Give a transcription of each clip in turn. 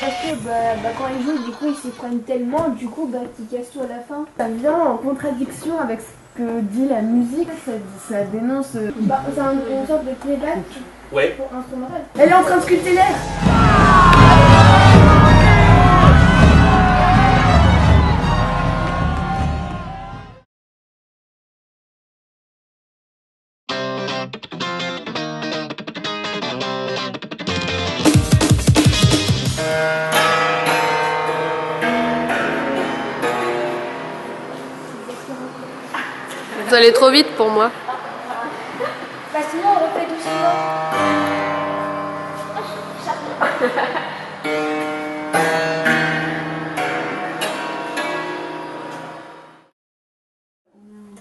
parce que quand ils jouent, du coup ils s'y prennent tellement, du coup qu'ils cassent tout à la fin. Ça vient en contradiction avec ce que dit la musique, ça dénonce... c'est une sorte de playback pour instrumental. Elle est en train de sculpter l'air. Vous allez trop vite pour moi. Bah sinon on refait doucement.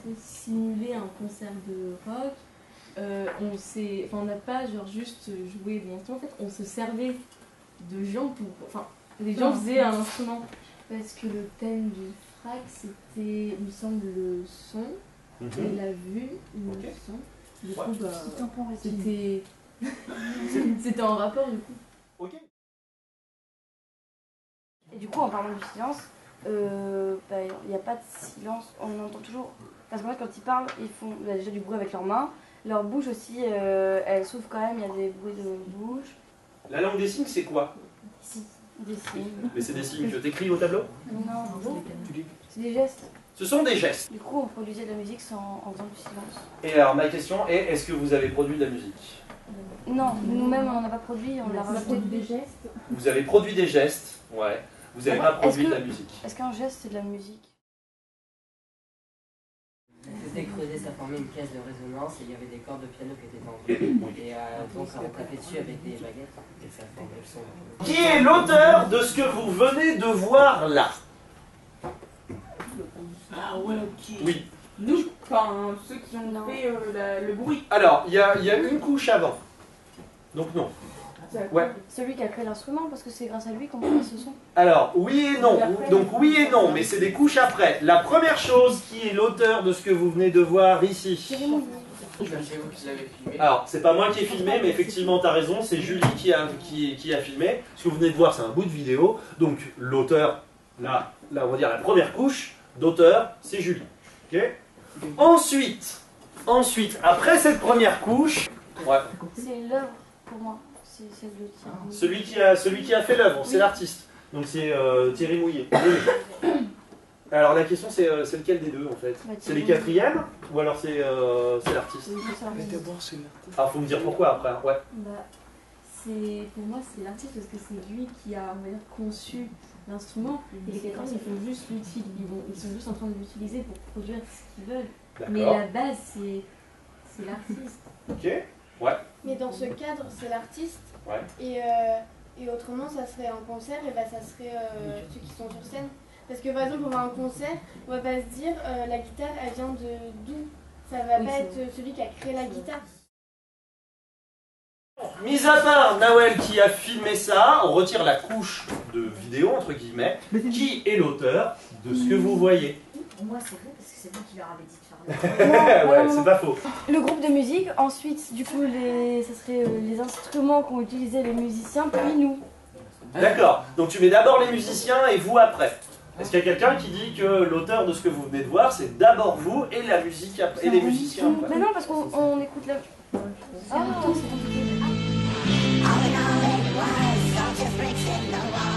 On simulait un concert de rock. On n'a pas genre juste joué des instruments. En fait, on se servait de gens pour. Enfin, les gens faisaient un instrument. Parce que le thème du frac, c'était, il me semble, le son. Et la vue, il me semble. Du coup, c'était en rapport du coup. Ok. Et du coup, en parlant du silence, il n'y a pas de silence, on entend toujours. Parce qu'en fait, quand ils parlent, ils font déjà du bruit avec leurs mains. Leur bouche aussi, elle s'ouvre quand même, il y a des bruits de bouche. La langue des signes, c'est quoi? Des signes. Mais c'est des signes que t'écris au tableau? Non, c'est des gestes. Ce sont des gestes. Du coup, on produisait de la musique en faisant du silence. Et alors, ma question est, est-ce que vous avez produit de la musique? Non, nous-mêmes, on n'en a pas produit, on l'a rajouté. Des gestes. Vous avez produit des gestes, ouais. Vous n'avez pas produit de la musique. Est-ce qu'un geste, c'est de la musique? C'était creusé, ça formait une caisse de résonance et il y avait des cordes de piano qui étaient tendues. Et donc on tapait dessus avec des baguettes et ça formait le son. Qui est l'auteur de ce que vous venez de voir là? Ah ouais, ok. Oui. Nous, enfin, ceux qui ont fait le bruit. Alors, il y a une couche avant. Donc non. Ouais. Celui qui a créé l'instrument, parce que c'est grâce à lui qu'on fait ce son. Alors, oui et non. Donc oui et non, mais c'est des couches après. La première chose, qui est l'auteur de ce que vous venez de voir ici? Alors, c'est pas moi qui ai filmé, mais effectivement, tu as raison, c'est Julie qui a filmé. Ce que vous venez de voir, c'est un bout de vidéo. Donc, l'auteur, là, on va dire la première couche d'auteur, c'est Julie. Ok. Ensuite, après cette première couche, C'est l'œuvre pour moi. C'est celle de Thierry. Celui qui a fait l'œuvre, c'est l'artiste. Donc c'est Thierry Mouillet. Alors la question c'est lequel des deux en fait? C'est les quatrièmes ou alors c'est l'artiste? Alors faut me dire pourquoi après. Ouais. Pour moi c'est l'artiste parce que c'est lui qui a, on va dire, conçu l'instrument et les quatrièmes ils font juste l'utiliser, ils sont juste en train de l'utiliser pour produire ce qu'ils veulent. Mais la base c'est l'artiste. Ok. Ouais. Mais dans ce cadre, c'est l'artiste. Ouais. Et autrement, ça serait un concert, et ça serait ceux qui sont sur scène. Parce que par exemple, on va à un concert, on va pas se dire la guitare, elle vient de d'où? Ça va pas être celui qui a créé la guitare. Mis à part Nawel qui a filmé ça, on retire la couche de vidéo entre guillemets. Qui est l'auteur de ce que vous voyez? Moi, c'est vrai parce que c'est vous qui leur avez dit de faire le Ouais, c'est pas faux. Le groupe de musique, ensuite, du coup, ça serait les instruments qu'ont utilisé les musiciens, puis nous. D'accord. Donc tu mets d'abord les musiciens et vous après. Est-ce qu'il y a quelqu'un qui dit que l'auteur de ce que vous venez de voir, c'est d'abord vous et la musique après, et les musiciens après? Mais non, parce qu'on écoute la... Ah, c'est compliqué. All in all, it was all just bricks in the wall.